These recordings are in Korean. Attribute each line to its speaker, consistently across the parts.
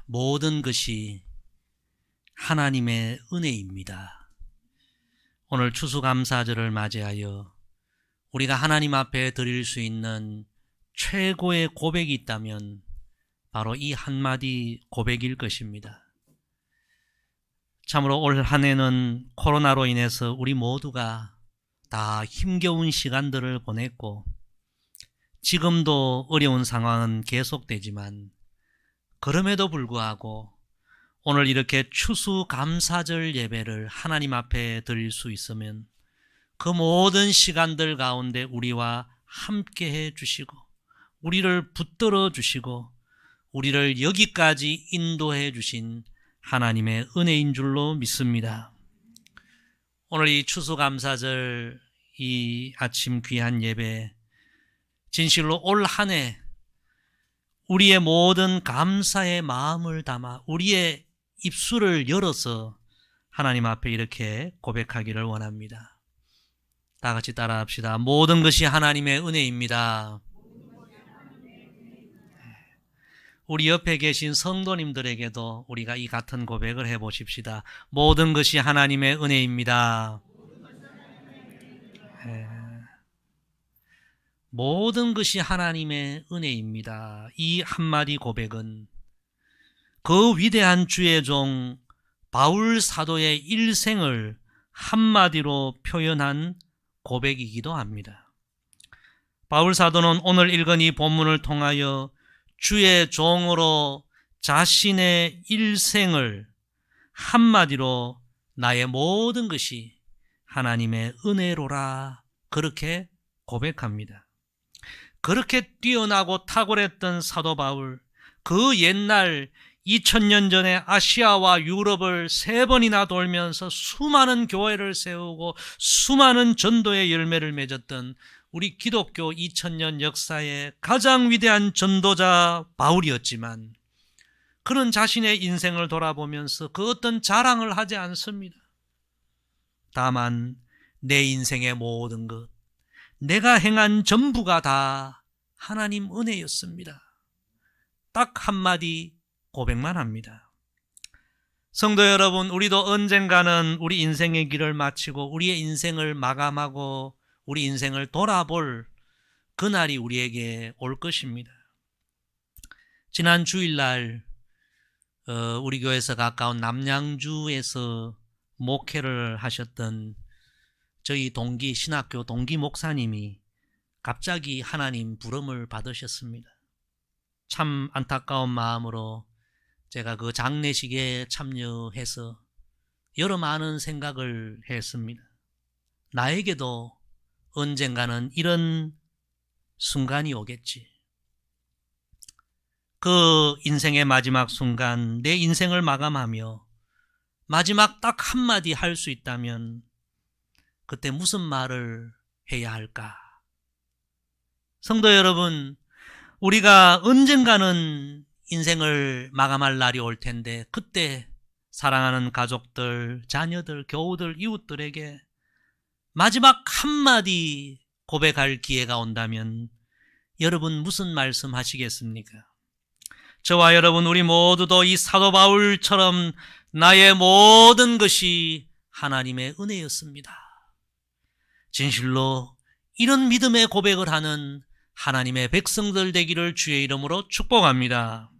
Speaker 1: 모든 것이 하나님의 은혜입니다. 오늘 추수감사절을 맞이하여 우리가 하나님 앞에 드릴 수 있는 최고의 고백이 있다면 바로 이 한마디 고백일 것입니다. 참으로 올 한 해는 코로나로 인해서 우리 모두가 다 힘겨운 시간들을 보냈고 지금도 어려운 상황은 계속되지만 그럼에도 불구하고 오늘 이렇게 추수감사절 예배를 하나님 앞에 드릴 수 있으면 그 모든 시간들 가운데 우리와 함께 해 주시고 우리를 붙들어 주시고 우리를 여기까지 인도해 주신 하나님의 은혜인 줄로 믿습니다. 오늘 이 추수감사절 이 아침 귀한 예배 진실로 올 한 해 우리의 모든 감사의 마음을 담아 우리의 입술을 열어서 하나님 앞에 이렇게 고백하기를 원합니다. 다 같이 따라합시다. 모든 것이 하나님의 은혜입니다. 우리 옆에 계신 성도님들에게도 우리가 이 같은 고백을 해보십시다. 모든 것이 하나님의 은혜입니다. 모든 것이 하나님의 은혜입니다. 이 한마디 고백은 그 위대한 주의 종 바울 사도의 일생을 한마디로 표현한 고백이기도 합니다. 바울 사도는 오늘 읽은 이 본문을 통하여 주의 종으로 자신의 일생을 한마디로 나의 모든 것이 하나님의 은혜로라 그렇게 고백합니다. 그렇게 뛰어나고 탁월했던 사도 바울, 그 옛날 2000년 전에 아시아와 유럽을 3번이나 돌면서 수많은 교회를 세우고 수많은 전도의 열매를 맺었던 우리 기독교 2000년 역사의 가장 위대한 전도자 바울이었지만 그는 자신의 인생을 돌아보면서 그 어떤 자랑을 하지 않습니다. 다만 내 인생의 모든 것, 내가 행한 전부가 다 하나님 은혜였습니다. 딱 한마디 고백만 합니다. 성도 여러분, 우리도 언젠가는 우리 인생의 길을 마치고 우리의 인생을 마감하고 우리 인생을 돌아볼 그날이 우리에게 올 것입니다. 지난 주일날 우리 교회에서 가까운 남양주에서 목회를 하셨던 저희 동기 신학교 동기 목사님이 갑자기 하나님 부름을 받으셨습니다. 참 안타까운 마음으로 제가 그 장례식에 참여해서 여러 많은 생각을 했습니다. 나에게도 언젠가는 이런 순간이 오겠지. 그 인생의 마지막 순간, 내 인생을 마감하며 마지막 딱 한마디 할 수 있다면 그때 무슨 말을 해야 할까? 성도 여러분, 우리가 언젠가는 인생을 마감할 날이 올 텐데 그때 사랑하는 가족들, 자녀들, 교우들, 이웃들에게 마지막 한마디 고백할 기회가 온다면 여러분 무슨 말씀 하시겠습니까? 저와 여러분 우리 모두도 이 사도 바울처럼 나의 모든 것이 하나님의 은혜였습니다. 진실로 이런 믿음의 고백을 하는 하나님의 백성들 되기를 주의 이름으로 축복합니다.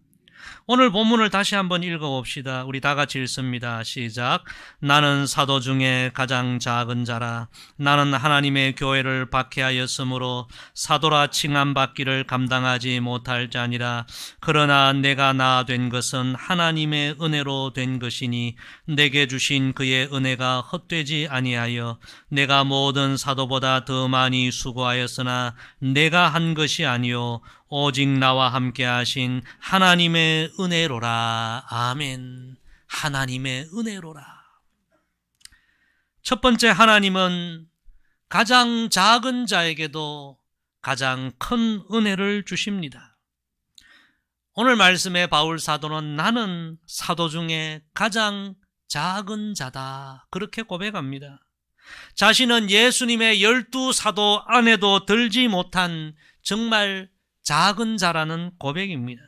Speaker 1: 오늘 본문을 다시 한번 읽어봅시다. 우리 다 같이 읽습니다. 시작. 나는 사도 중에 가장 작은 자라. 나는 하나님의 교회를 박해하였으므로 사도라 칭함받기를 감당하지 못할 자니라. 그러나 내가 나 된 것은 하나님의 은혜로 된 것이니 내게 주신 그의 은혜가 헛되지 아니하여 내가 모든 사도보다 더 많이 수고하였으나 내가 한 것이 아니요 오직 나와 함께 하신 하나님의 은혜로라. 아멘. 하나님의 은혜로라. 첫 번째, 하나님은 가장 작은 자에게도 가장 큰 은혜를 주십니다. 오늘 말씀의 바울 사도는 나는 사도 중에 가장 작은 자다 그렇게 고백합니다. 자신은 예수님의 12사도 안에도 들지 못한 정말 작은 자라는 고백입니다.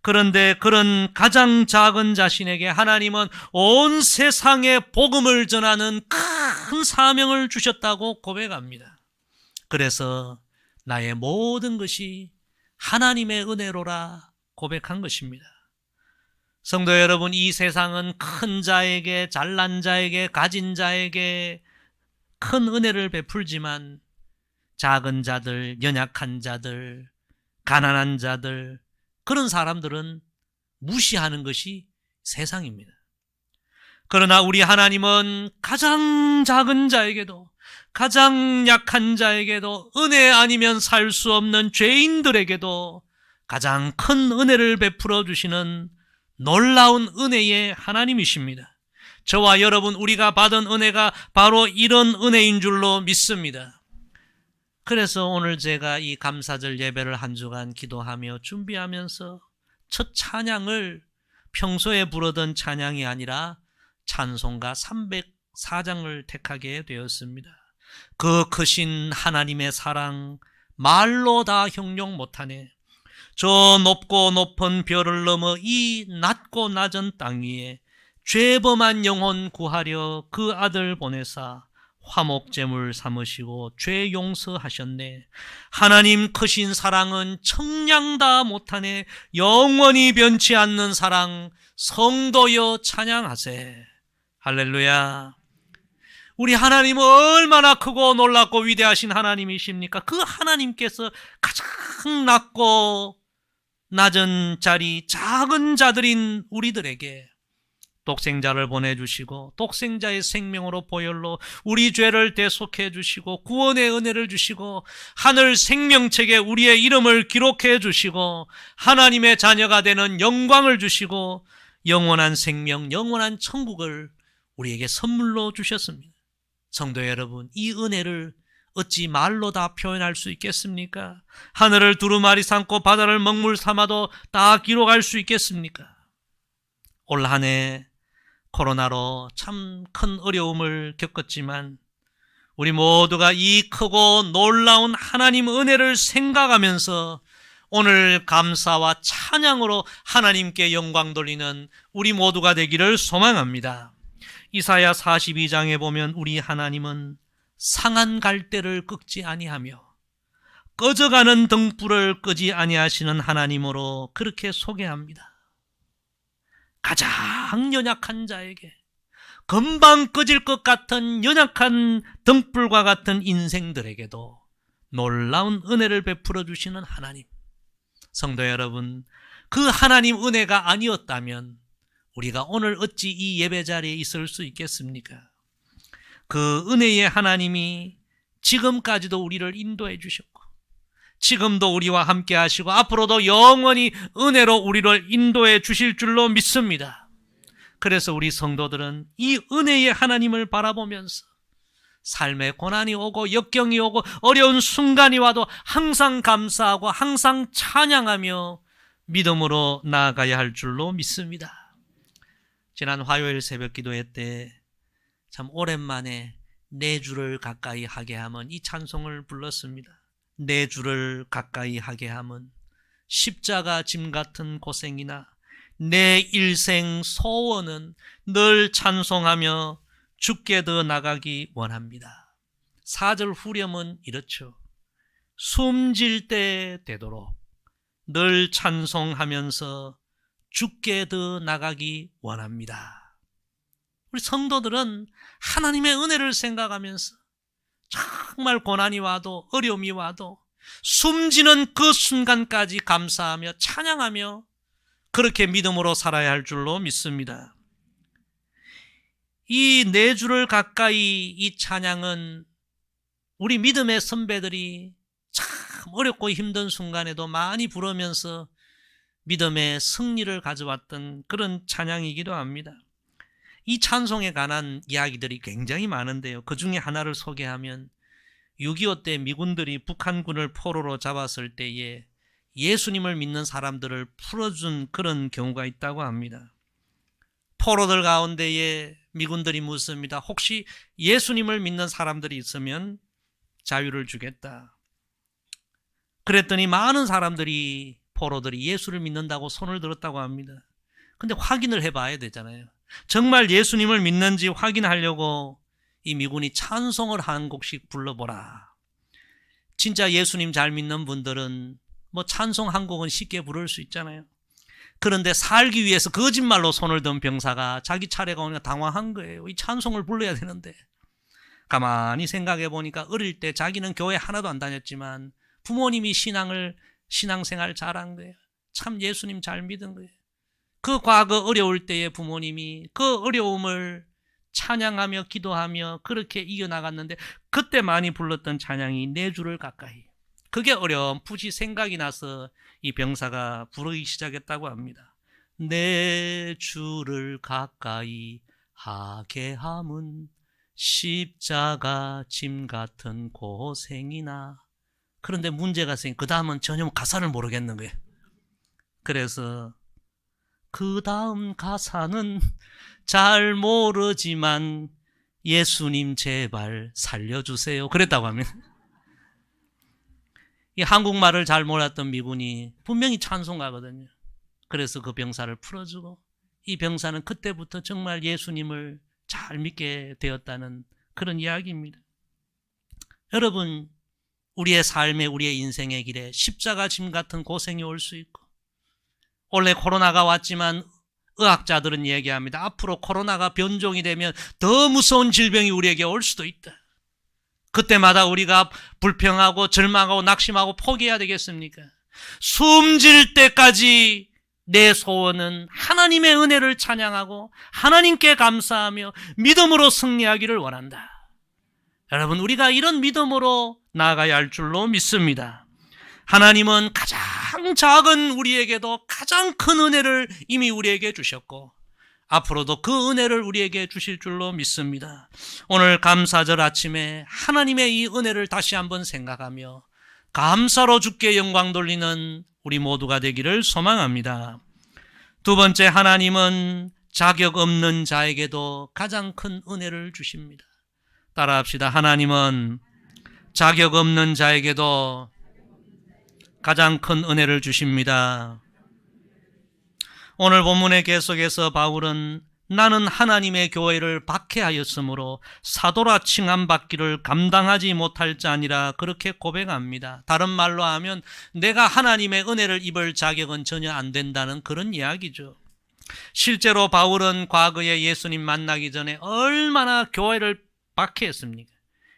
Speaker 1: 그런데 그런 가장 작은 자신에게 하나님은 온 세상에 복음을 전하는 큰 사명을 주셨다고 고백합니다. 그래서 나의 모든 것이 하나님의 은혜로라 고백한 것입니다. 성도 여러분, 이 세상은 큰 자에게, 잘난 자에게, 가진 자에게 큰 은혜를 베풀지만 작은 자들, 연약한 자들, 가난한 자들, 그런 사람들은 무시하는 것이 세상입니다. 그러나 우리 하나님은 가장 작은 자에게도, 가장 약한 자에게도, 은혜 아니면 살 수 없는 죄인들에게도 가장 큰 은혜를 베풀어 주시는 놀라운 은혜의 하나님이십니다. 저와 여러분, 우리가 받은 은혜가 바로 이런 은혜인 줄로 믿습니다. 그래서 오늘 제가 이 감사절 예배를 한 주간 기도하며 준비하면서 첫 찬양을 평소에 부르던 찬양이 아니라 찬송가 304장을 택하게 되었습니다. 그 크신 하나님의 사랑 말로 다 형용 못하네. 저 높고 높은 별을 넘어 이 낮고 낮은 땅 위에 죄범한 영혼 구하려 그 아들 보내사 화목제물 삼으시고 죄 용서하셨네. 하나님 크신 사랑은 청량 다 못하네. 영원히 변치 않는 사랑 성도여 찬양하세. 할렐루야. 우리 하나님은 얼마나 크고 놀랍고 위대하신 하나님이십니까? 그 하나님께서 가장 낮고 낮은 자리, 작은 자들인 우리들에게 독생자를 보내주시고 독생자의 생명으로 보혈로 우리 죄를 대속해 주시고 구원의 은혜를 주시고 하늘 생명책에 우리의 이름을 기록해 주시고 하나님의 자녀가 되는 영광을 주시고 영원한 생명, 영원한 천국을 우리에게 선물로 주셨습니다. 성도 여러분, 이 은혜를 어찌 말로 다 표현할 수 있겠습니까? 하늘을 두루마리 삼고 바다를 먹물 삼아도 다 기록할 수 있겠습니까? 올 한 해 코로나로 참 큰 어려움을 겪었지만 우리 모두가 이 크고 놀라운 하나님 은혜를 생각하면서 오늘 감사와 찬양으로 하나님께 영광 돌리는 우리 모두가 되기를 소망합니다. 이사야 42장에 보면 우리 하나님은 상한 갈대를 꺾지 아니하며 꺼져가는 등불을 끄지 아니하시는 하나님으로 그렇게 소개합니다. 가장 연약한 자에게 금방 꺼질 것 같은 연약한 등불과 같은 인생들에게도 놀라운 은혜를 베풀어 주시는 하나님. 성도 여러분, 그 하나님 은혜가 아니었다면 우리가 오늘 어찌 이 예배 자리에 있을 수 있겠습니까? 그 은혜의 하나님이 지금까지도 우리를 인도해 주셨고 지금도 우리와 함께 하시고 앞으로도 영원히 은혜로 우리를 인도해 주실 줄로 믿습니다. 그래서 우리 성도들은 이 은혜의 하나님을 바라보면서 삶에 고난이 오고 역경이 오고 어려운 순간이 와도 항상 감사하고 항상 찬양하며 믿음으로 나아가야 할 줄로 믿습니다. 지난 화요일 새벽 기도회 때 참 오랜만에 내 주를 가까이 하게 하면 이 찬송을 불렀습니다. 내 주를 가까이 하게 하면 십자가 짐 같은 고생이나 내 일생 소원은 늘 찬송하며 주께 더 나가기 원합니다. 4절 후렴은 이렇죠. 숨질 때 되도록 늘 찬송하면서 주께 더 나가기 원합니다. 우리 성도들은 하나님의 은혜를 생각하면서 정말 고난이 와도 어려움이 와도 숨지는 그 순간까지 감사하며 찬양하며 그렇게 믿음으로 살아야 할 줄로 믿습니다. 이 내 주를 가까이 이 찬양은 우리 믿음의 선배들이 참 어렵고 힘든 순간에도 많이 부르면서 믿음의 승리를 가져왔던 그런 찬양이기도 합니다. 이 찬송에 관한 이야기들이 굉장히 많은데요. 그 중에 하나를 소개하면 6.25 때 미군들이 북한군을 포로로 잡았을 때에 예수님을 믿는 사람들을 풀어준 그런 경우가 있다고 합니다. 포로들 가운데에 미군들이 묻습니다. 혹시 예수님을 믿는 사람들이 있으면 자유를 주겠다. 그랬더니 많은 사람들이 포로들이 예수를 믿는다고 손을 들었다고 합니다. 근데 확인을 해봐야 되잖아요. 정말 예수님을 믿는지 확인하려고 이 미군이 찬송을 한 곡씩 불러보라. 진짜 예수님 잘 믿는 분들은 뭐 찬송 한 곡은 쉽게 부를 수 있잖아요. 그런데 살기 위해서 거짓말로 손을 든 병사가 자기 차례가 오니까 당황한 거예요. 이 찬송을 불러야 되는데. 가만히 생각해 보니까 어릴 때 자기는 교회 하나도 안 다녔지만 부모님이 신앙생활 잘한 거예요. 참 예수님 잘 믿은 거예요. 그 과거 어려울 때의 부모님이 그 어려움을 찬양하며 기도하며 그렇게 이겨나갔는데 그때 많이 불렀던 찬양이 내 주를 가까이. 그게 어렴풋이 생각이 나서 이 병사가 부르기 시작했다고 합니다. 내 주를 가까이 하게 함은 십자가 짐 같은 고생이나. 그런데 문제가 생긴 그 다음은 전혀 가사를 모르겠는 거예요. 그래서 그 다음 가사는 잘 모르지만 예수님 제발 살려주세요 그랬다고 합니다. 이 한국말을 잘 몰랐던 미군이 분명히 찬송가거든요. 그래서 그 병사를 풀어주고 이 병사는 그때부터 정말 예수님을 잘 믿게 되었다는 그런 이야기입니다. 여러분, 우리의 삶에 우리의 인생의 길에 십자가 짐 같은 고생이 올 수 있고, 원래 코로나가 왔지만 의학자들은 얘기합니다. 앞으로 코로나가 변종이 되면 더 무서운 질병이 우리에게 올 수도 있다. 그때마다 우리가 불평하고 절망하고 낙심하고 포기해야 되겠습니까? 숨질 때까지 내 소원은 하나님의 은혜를 찬양하고 하나님께 감사하며 믿음으로 승리하기를 원한다. 여러분, 우리가 이런 믿음으로 나아가야 할 줄로 믿습니다. 하나님은 가장 작은 우리에게도 가장 큰 은혜를 이미 우리에게 주셨고 앞으로도 그 은혜를 우리에게 주실 줄로 믿습니다. 오늘 감사절 아침에 하나님의 이 은혜를 다시 한번 생각하며 감사로 주께 영광 돌리는 우리 모두가 되기를 소망합니다. 두 번째, 하나님은 자격 없는 자에게도 가장 큰 은혜를 주십니다. 따라합시다. 하나님은 자격 없는 자에게도 가장 큰 은혜를 주십니다. 오늘 본문의 계속해서 바울은 나는 하나님의 교회를 박해하였으므로 사도라 칭함받기를 감당하지 못할 자니라 그렇게 고백합니다. 다른 말로 하면 내가 하나님의 은혜를 입을 자격은 전혀 안 된다는 그런 이야기죠. 실제로 바울은 과거에 예수님 만나기 전에 얼마나 교회를 박해했습니까?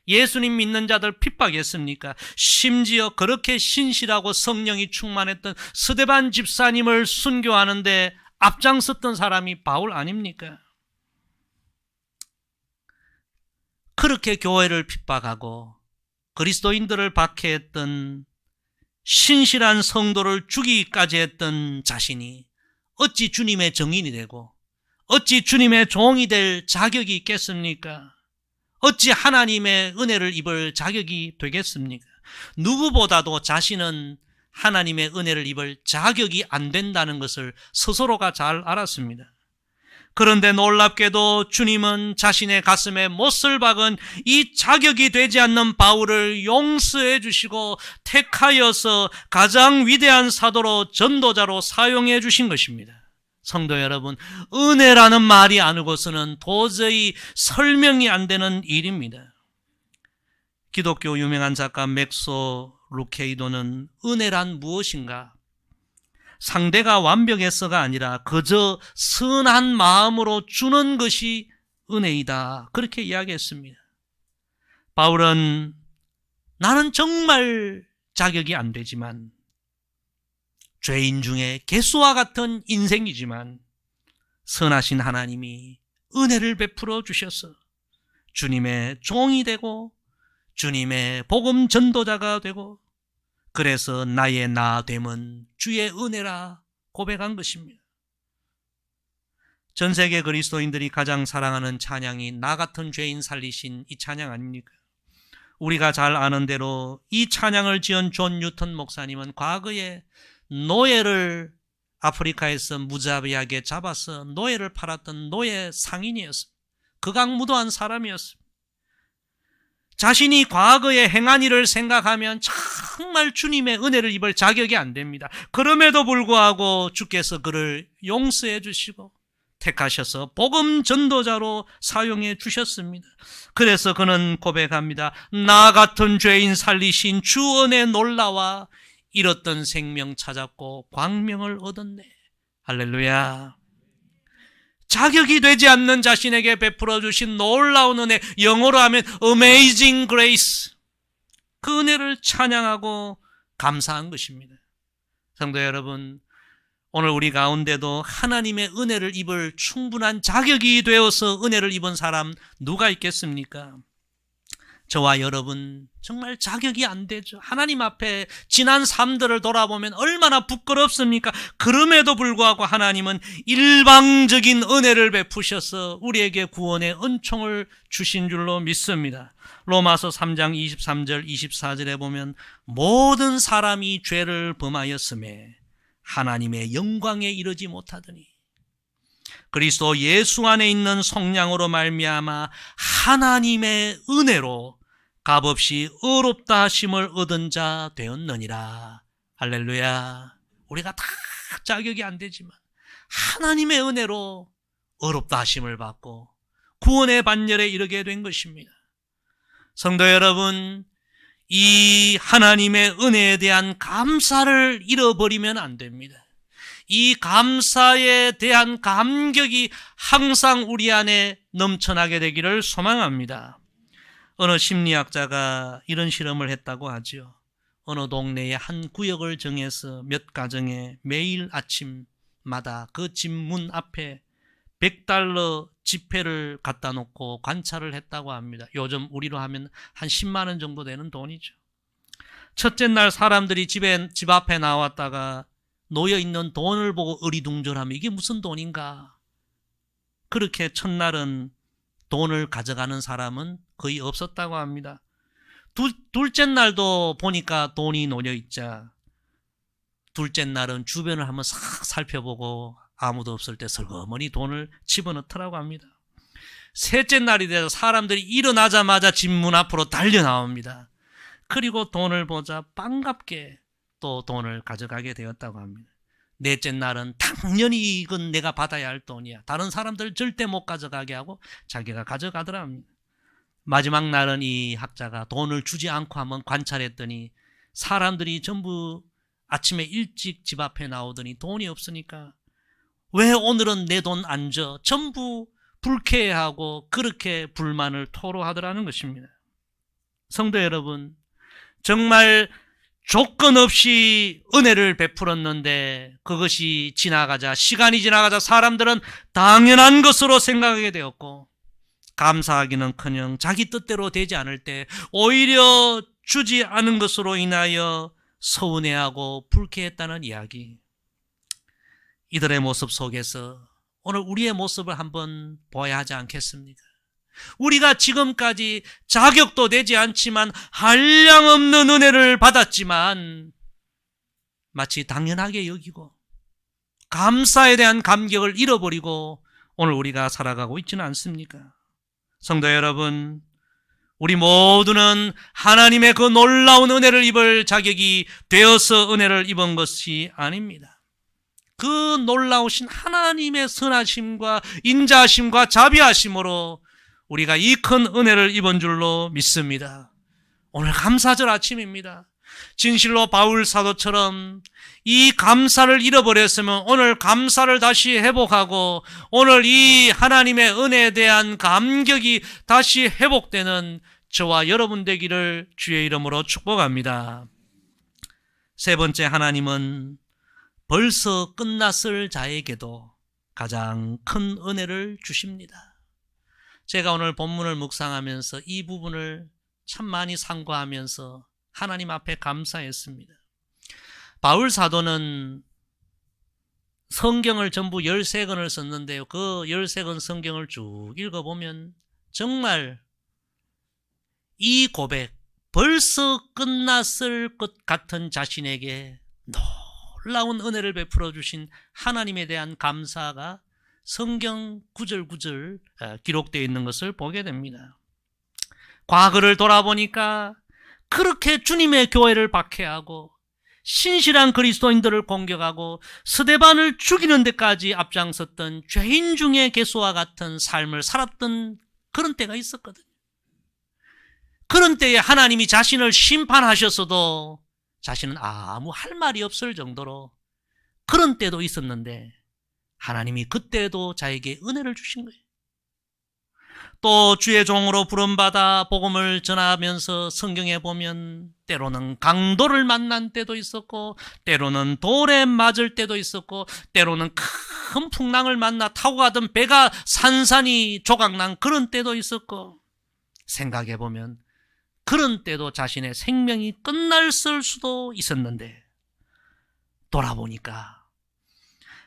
Speaker 1: 예수님 믿는 자들 핍박했습니까? 심지어 그렇게 신실하고 성령이 충만했던 스데반 집사님을 순교하는데 앞장섰던 사람이 바울 아닙니까? 그렇게 교회를 핍박하고 그리스도인들을 박해했던 신실한 성도를 죽이기까지 했던 자신이 어찌 주님의 증인이 되고 어찌 주님의 종이 될 자격이 있겠습니까? 어찌 하나님의 은혜를 입을 자격이 되겠습니까? 누구보다도 자신은 하나님의 은혜를 입을 자격이 안 된다는 것을 스스로가 잘 알았습니다. 그런데 놀랍게도 주님은 자신의 가슴에 못을 박은 이 자격이 되지 않는 바울을 용서해 주시고 택하여서 가장 위대한 사도로 전도자로 사용해 주신 것입니다. 성도 여러분, 은혜라는 말이 아니고서는 도저히 설명이 안 되는 일입니다. 기독교 유명한 작가 맥소 루케이도는 은혜란 무엇인가? 상대가 완벽해서가 아니라 그저 선한 마음으로 주는 것이 은혜이다. 그렇게 이야기했습니다. 바울은 나는 정말 자격이 안 되지만 죄인 중에 개수와 같은 인생이지만 선하신 하나님이 은혜를 베풀어 주셔서 주님의 종이 되고 주님의 복음 전도자가 되고 그래서 나의 나됨은 주의 은혜라 고백한 것입니다. 전 세계 그리스도인들이 가장 사랑하는 찬양이 나 같은 죄인 살리신 이 찬양 아닙니까? 우리가 잘 아는 대로 이 찬양을 지은 존 뉴턴 목사님은 과거에 노예를 아프리카에서 무자비하게 잡아서 노예를 팔았던 노예 상인이었습니다. 극악무도한 사람이었습니다. 자신이 과거에 행한 일을 생각하면 정말 주님의 은혜를 입을 자격이 안 됩니다. 그럼에도 불구하고 주께서 그를 용서해 주시고 택하셔서 복음 전도자로 사용해 주셨습니다. 그래서 그는 고백합니다. 나 같은 죄인 살리신 주 은혜 놀라와 잃었던 생명 찾았고 광명을 얻었네. 할렐루야. 자격이 되지 않는 자신에게 베풀어 주신 놀라운 은혜, 영어로 하면 Amazing Grace, 그 은혜를 찬양하고 감사한 것입니다. 성도 여러분, 오늘 우리 가운데도 하나님의 은혜를 입을 충분한 자격이 되어서 은혜를 입은 사람 누가 있겠습니까? 저와 여러분 정말 자격이 안 되죠. 하나님 앞에 지난 삶들을 돌아보면 얼마나 부끄럽습니까? 그럼에도 불구하고 하나님은 일방적인 은혜를 베푸셔서 우리에게 구원의 은총을 주신 줄로 믿습니다. 로마서 3장 23절 24절에 보면 모든 사람이 죄를 범하였음에 하나님의 영광에 이르지 못하더니 그리스도 예수 안에 있는 성령으로 말미암아 하나님의 은혜로 값없이 의롭다 하심을 얻은 자 되었느니라. 할렐루야. 우리가 다 자격이 안 되지만 하나님의 은혜로 의롭다 하심을 받고 구원의 반열에 이르게 된 것입니다. 성도 여러분, 이 하나님의 은혜에 대한 감사를 잃어버리면 안 됩니다. 이 감사에 대한 감격이 항상 우리 안에 넘쳐나게 되기를 소망합니다. 어느 심리학자가 이런 실험을 했다고 하죠. 어느 동네의 한 구역을 정해서 몇 가정에 매일 아침마다 그 집 문 앞에 $100 지폐를 갖다 놓고 관찰을 했다고 합니다. 요즘 우리로 하면 한 10만 원 정도 되는 돈이죠. 첫째 날 사람들이 집 앞에 나왔다가 놓여있는 돈을 보고 어리둥절하면 이게 무슨 돈인가? 그렇게 첫날은 돈을 가져가는 사람은 거의 없었다고 합니다. 둘째 날도 보니까 돈이 놓여있자 둘째 날은 주변을 한번 싹 살펴보고 아무도 없을 때 슬그머니 돈을 집어넣더라고 합니다. 셋째 날이 돼서 사람들이 일어나자마자 집 문 앞으로 달려 나옵니다. 그리고 돈을 보자 반갑게 또 돈을 가져가게 되었다고 합니다. 넷째 날은 당연히 이건 내가 받아야 할 돈이야. 다른 사람들 절대 못 가져가게 하고 자기가 가져가더라 합니다. 마지막 날은 이 학자가 돈을 주지 않고 한번 관찰했더니 사람들이 전부 아침에 일찍 집 앞에 나오더니 돈이 없으니까 왜 오늘은 내 돈 안 줘? 전부 불쾌해하고 그렇게 불만을 토로하더라는 것입니다. 성도 여러분, 정말 조건 없이 은혜를 베풀었는데 그것이 지나가자, 시간이 지나가자 사람들은 당연한 것으로 생각하게 되었고 감사하기는커녕 자기 뜻대로 되지 않을 때 오히려 주지 않은 것으로 인하여 서운해하고 불쾌했다는 이야기. 이들의 모습 속에서 오늘 우리의 모습을 한번 보아야 하지 않겠습니까? 우리가 지금까지 자격도 되지 않지만 한량없는 은혜를 받았지만 마치 당연하게 여기고 감사에 대한 감격을 잃어버리고 오늘 우리가 살아가고 있지는 않습니까? 성도 여러분, 우리 모두는 하나님의 그 놀라운 은혜를 입을 자격이 되어서 은혜를 입은 것이 아닙니다. 그 놀라우신 하나님의 선하심과 인자하심과 자비하심으로 우리가 이 큰 은혜를 입은 줄로 믿습니다. 오늘 감사절 아침입니다. 진실로 바울 사도처럼 이 감사를 잃어버렸으면 오늘 감사를 다시 회복하고 오늘 이 하나님의 은혜에 대한 감격이 다시 회복되는 저와 여러분 되기를 주의 이름으로 축복합니다. 세 번째, 하나님은 벌써 끝났을 자에게도 가장 큰 은혜를 주십니다. 제가 오늘 본문을 묵상하면서 이 부분을 참 많이 상고하면서 하나님 앞에 감사했습니다. 바울 사도는 성경을 전부 13권을 썼는데요. 그 13권 성경을 쭉 읽어보면 정말 이 고백, 벌써 끝났을 것 같은 자신에게 놀라운 은혜를 베풀어 주신 하나님에 대한 감사가 성경 구절구절 기록되어 있는 것을 보게 됩니다. 과거를 돌아보니까 그렇게 주님의 교회를 박해하고 신실한 그리스도인들을 공격하고 스데반을 죽이는 데까지 앞장섰던 죄인 중의 개수와 같은 삶을 살았던 그런 때가 있었거든요. 그런 때에 하나님이 자신을 심판하셨어도 자신은 아무 할 말이 없을 정도로 그런 때도 있었는데 하나님이 그때도 자에게 은혜를 주신 거예요. 또 주의 종으로 부름받아 복음을 전하면서 성경에 보면 때로는 강도를 만난 때도 있었고 때로는 돌에 맞을 때도 있었고 때로는 큰 풍랑을 만나 타고 가던 배가 산산이 조각난 그런 때도 있었고 생각해 보면 그런 때도 자신의 생명이 끝났을 수도 있었는데 돌아보니까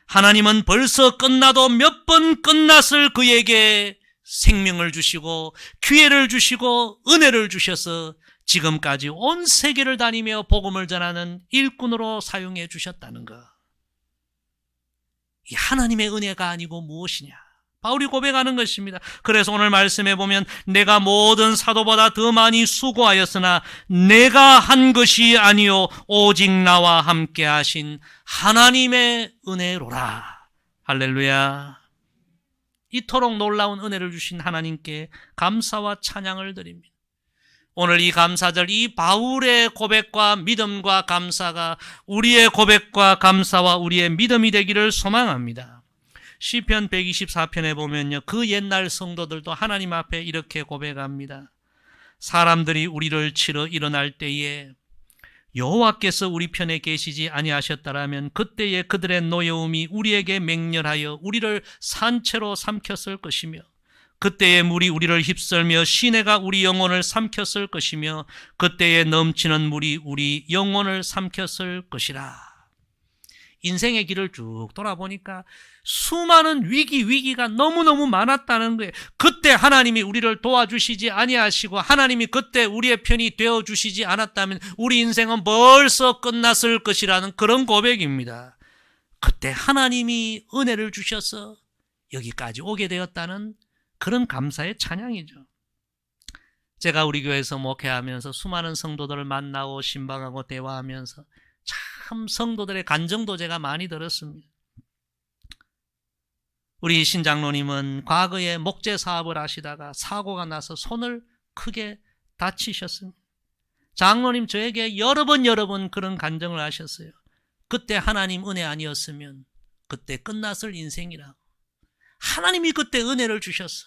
Speaker 1: 하나님은 벌써 끝나도 몇 번 끝났을 그에게 생명을 주시고 기회를 주시고 은혜를 주셔서 지금까지 온 세계를 다니며 복음을 전하는 일꾼으로 사용해 주셨다는 것. 이 하나님의 은혜가 아니고 무엇이냐? 바울이 고백하는 것입니다. 그래서 오늘 말씀해 보면 내가 모든 사도보다 더 많이 수고하였으나 내가 한 것이 아니요 오직 나와 함께 하신 하나님의 은혜로라. 할렐루야. 이토록 놀라운 은혜를 주신 하나님께 감사와 찬양을 드립니다. 오늘 이 감사절, 이 바울의 고백과 믿음과 감사가 우리의 고백과 감사와 우리의 믿음이 되기를 소망합니다. 시편 124편에 보면요, 그 옛날 성도들도 하나님 앞에 이렇게 고백합니다. 사람들이 우리를 치러 일어날 때에 여호와께서 우리 편에 계시지 아니하셨다라면 그때에 그들의 노여움이 우리에게 맹렬하여 우리를 산채로 삼켰을 것이며 그때에 물이 우리를 휩쓸며 시내가 우리 영혼을 삼켰을 것이며 그때에 넘치는 물이 우리 영혼을 삼켰을 것이라. 인생의 길을 쭉 돌아보니까 수많은 위기가 너무너무 많았다는 거예요. 그때 하나님이 우리를 도와주시지 아니하시고 하나님이 그때 우리의 편이 되어주시지 않았다면 우리 인생은 벌써 끝났을 것이라는 그런 고백입니다. 그때 하나님이 은혜를 주셔서 여기까지 오게 되었다는 그런 감사의 찬양이죠. 제가 우리 교회에서 목회하면서 수많은 성도들을 만나고 신방하고 대화하면서 참 성도들의 간증도 제가 많이 들었습니다. 우리 신장로님은 과거에 목재 사업을 하시다가 사고가 나서 손을 크게 다치셨습니다. 장로님 저에게 여러 번 그런 간증을 하셨어요. 그때 하나님 은혜 아니었으면 그때 끝났을 인생이라고. 하나님이 그때 은혜를 주셔서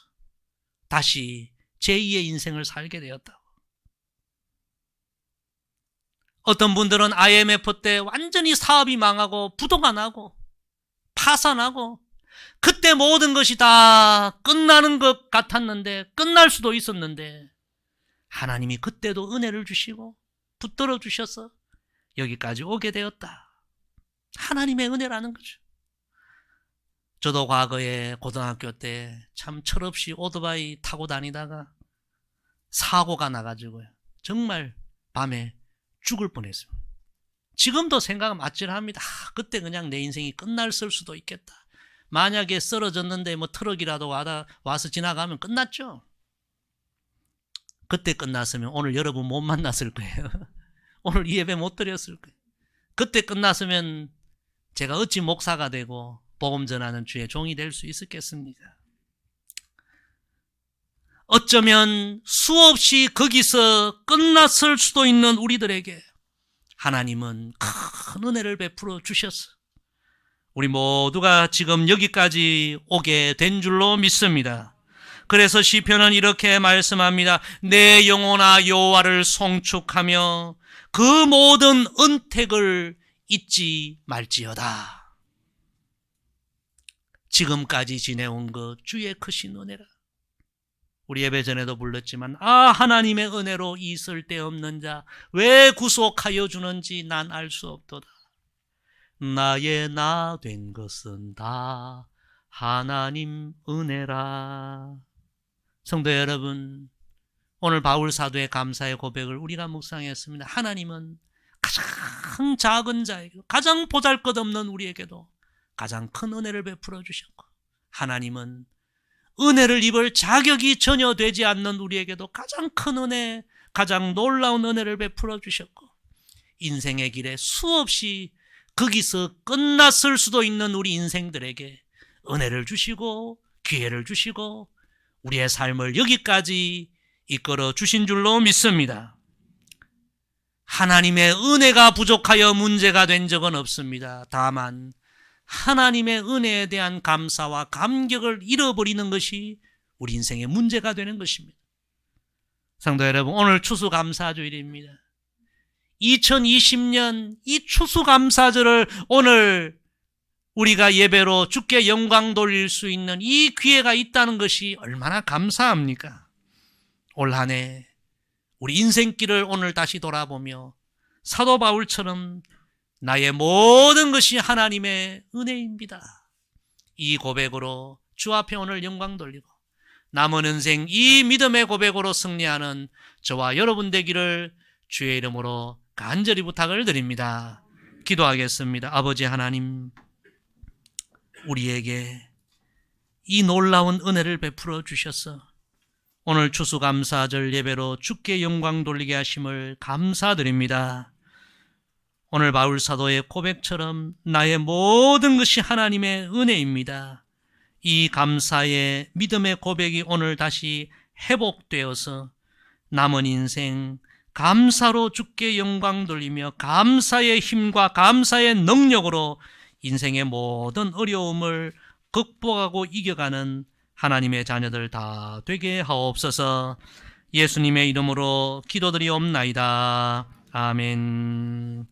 Speaker 1: 다시 제2의 인생을 살게 되었다고. 어떤 분들은 IMF 때 완전히 사업이 망하고 부도가 나고 파산하고 그때 모든 것이 다 끝나는 것 같았는데 끝날 수도 있었는데 하나님이 그때도 은혜를 주시고 붙들어 주셔서 여기까지 오게 되었다. 하나님의 은혜라는 거죠. 저도 과거에 고등학교 때 참 철없이 오토바이 타고 다니다가 사고가 나가지고요. 정말 밤에 죽을 뻔했습니다. 지금도 생각은 아찔합니다. 그때 그냥 내 인생이 끝났을 수도 있겠다. 만약에 쓰러졌는데 뭐 트럭이라도 와서 지나가면 끝났죠. 그때 끝났으면 오늘 여러분 못 만났을 거예요. 오늘 이 예배 못 드렸을 거예요. 그때 끝났으면 제가 어찌 목사가 되고 복음 전하는 주의 종이 될 수 있었겠습니까? 어쩌면 수없이 거기서 끝났을 수도 있는 우리들에게 하나님은 큰 은혜를 베풀어 주셨어. 우리 모두가 지금 여기까지 오게 된 줄로 믿습니다. 그래서 시편은 이렇게 말씀합니다. 내 영혼아 여호와를 송축하며 그 모든 은택을 잊지 말지어다. 지금까지 지내온 것 주의 크신 은혜라. 우리 예배 전에도 불렀지만 하나님의 은혜로 있을 데 없는 자 왜 구속하여 주는지 난 알 수 없도다. 나의 나 된 것은 다 하나님 은혜라. 성도 여러분, 오늘 바울 사도의 감사의 고백을 우리가 묵상했습니다. 하나님은 가장 작은 자에게, 가장 보잘것없는 우리에게도 가장 큰 은혜를 베풀어 주셨고, 하나님은 은혜를 입을 자격이 전혀 되지 않는 우리에게도 가장 큰 은혜, 가장 놀라운 은혜를 베풀어 주셨고, 인생의 길에 수없이 거기서 끝났을 수도 있는 우리 인생들에게 은혜를 주시고 기회를 주시고 우리의 삶을 여기까지 이끌어 주신 줄로 믿습니다. 하나님의 은혜가 부족하여 문제가 된 적은 없습니다. 다만 하나님의 은혜에 대한 감사와 감격을 잃어버리는 것이 우리 인생의 문제가 되는 것입니다. 성도 여러분, 오늘 추수감사주일입니다. 2020년 이 추수감사절을 오늘 우리가 예배로 주께 영광 돌릴 수 있는 이 기회가 있다는 것이 얼마나 감사합니까? 올 한 해 우리 인생길을 오늘 다시 돌아보며 사도 바울처럼 나의 모든 것이 하나님의 은혜입니다, 이 고백으로 주 앞에 오늘 영광 돌리고 남은 인생 이 믿음의 고백으로 승리하는 저와 여러분 되기를 주의 이름으로 간절히 부탁을 드립니다. 기도하겠습니다. 아버지 하나님, 우리에게 이 놀라운 은혜를 베풀어 주셔서 오늘 추수감사절 예배로 주께 영광 돌리게 하심을 감사드립니다. 오늘 바울 사도의 고백처럼 나의 모든 것이 하나님의 은혜입니다, 이 감사의 믿음의 고백이 오늘 다시 회복되어서 남은 인생 감사로 주께 영광 돌리며 감사의 힘과 감사의 능력으로 인생의 모든 어려움을 극복하고 이겨가는 하나님의 자녀들 다 되게 하옵소서. 예수님의 이름으로 기도드리옵나이다. 아멘.